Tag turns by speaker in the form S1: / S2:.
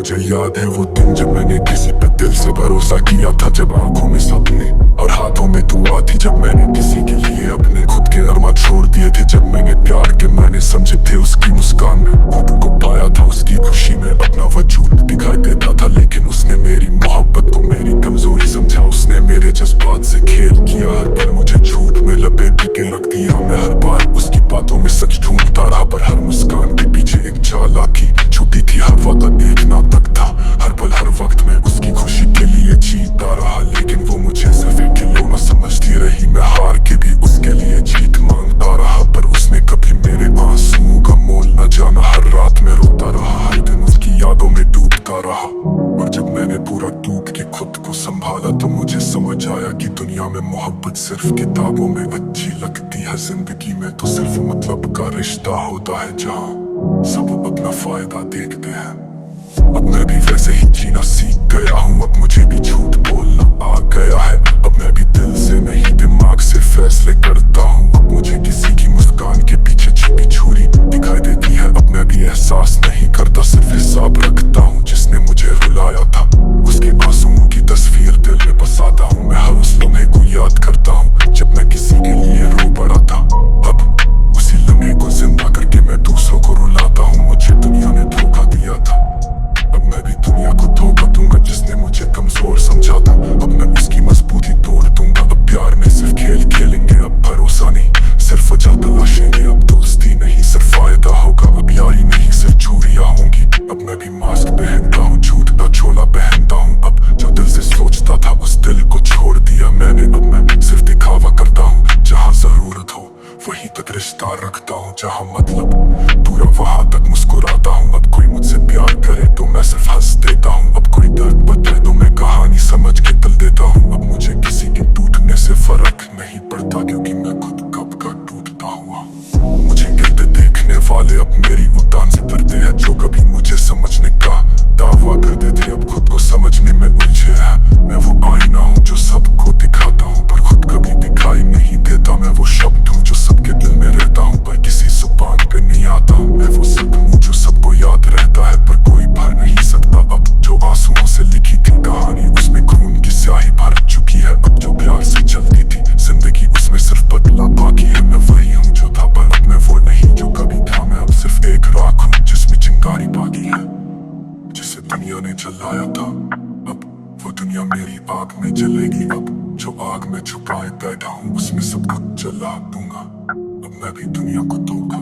S1: मुझे याद है वो दिन जब मैंने किसी पे दिल से भरोसा किया था, जब आंखों में सपने और हाथों में दुआ थी, जब मैंने किसी के लिए अपने खुद के अरमा छोड़ दिए थे, जब मैंने प्यार के मैंने समझे थे उसकी मुस्कान में, खुद को पाया था उसकी खुशी में, अपना वजूद दिखाई देता था, लेकिन उसने मेरी मोहब्बत को मेरी कमजोरी समझा। उसने मेरे जज्बात से खेल किया, हर पल मुझे झूठ में लपेट के रख दिया। मैं हर बार उसकी बातों में सच ढूंढता रहा, पर हर मुस्कान के पीछे एक चालाकी छुपी थी, हर वादा एक नाटक था। हर पल हर वक्त में उसकी खुशी के लिए जीता रहा, लेकिन वो मुझे सिर्फ एक खिलौना समझती रही। मैं हार के भी उसके लिए जीत मांगता रहा, पर उसने कभी मेरे आंसुओं का मोल न जाना। हर रात में रोता रहा, हर दिन उसकी यादों में डूबता रहा। और जब मैंने पूरा टूट के खुद को संभाला, तो मुझे समझ आया कि दुनिया में मोहब्बत सिर्फ किताबों में अच्छी लगती है, जिंदगी में तो सिर्फ मतलब का रिश्ता होता है, जहाँ सब अपना फायदा देखते हैं। अब मैं भी वैसे ही जीना सीख गया हूँ, अब मुझे भी झूठ बोलना आ गया है। अब मैं भी दिल से नहीं दिमाग से फैसले करता हूँ। अब मुझे किसी की मुस्कान के पीछे छिपी छुरी दिखाई देती है। अब मैं भी एहसास नहीं करता, सिर्फ हिसाब रखता हूँ। जिसने मुझे रुलाया था उसके आंसुओं की तस्वीर दिल में बसाता हूँ। मैं हर उस लम्हे को याद करता हूँ जब मैं किसी के लिए रो पड़ा था। अब उसी लम्हे को जिंदा करके मैं दूसरों को रुलाता हूँ। मुझे दुनिया ने धोखा दिया था, अब मैं भी दुनिया को धोखा दूंगा। जिसने मुझे कमजोर समझा था, अब मैं उसकी मजबूती तोड़ दूंगा। अब प्यार में सिर्फ खेल खेलेंगे, अब भरोसा नहीं सिर्फ वजह तलाशेंगे। अब दोस्ती नहीं सिर्फ फायदा होगा, अब यारी नहीं सिर्फ चोरियां होंगी। अब मैं भी मास्क पहनता हूँ, झूठ का झोला पहनता हूँ। अब जो दिल से सोचता था उस दिल को छोड़ दिया मैंने। अब मैं सिर्फ दिखावा करता हूँ, जहाँ जरूरत हो वहीं तक रिश्ता रखता हूँ। जहाँ मतलब पूरा वहां तक मुस्कुराता हूँ। अब कोई मुझसे प्यार करे तो मैं सिर्फ हंस देता हूँ। अब कोई दर्द बताए तो मैं कहानी समझ के दिल देता हूँ। अब मुझे किसी के टूटने से फर्क नहीं पड़ता, क्योंकि मैं खुद कब का टूटता हुआ। मुझे गिरते देखने वाले अब मेरी उतान से डरते हैं। जो कभी मुझे समझने का दावा करते थे, अब खुद को समझने में उलझे हैं। मैं वो आईना हूँ जो सबको दिखाता हूँ, पर खुद कभी दिखाई नहीं देता। मैं वो शब्द हूँ जो सबके दिल में रहता हूँ, पर किसी जुबान पे नहीं आता हूँ। मैं वो सब हूँ जो सबको याद रहता है, पर कोई भर नहीं सकता। अब जो आंसुओं से लिखी थी कहानी, उसमें खून की स्याही भर चुकी है। अब जो प्यार से चलती थी जिंदगी, उसमें सिर्फ बदला बाकी है। मैं वही हूँ जो था, पर अब मैं वो नहीं जो कभी था। मैं अब सिर्फ एक राख हूँ जिसमें चिंगारी बाकी है, जिसे दुनिया ने जलाया था। अब वो दुनिया मेरी आग में जलेगी। अब जो आग में छुपाए बैठा हूँ, उसमें सब कुछ जला दूंगा। अब मैं भी दुनिया को धोखा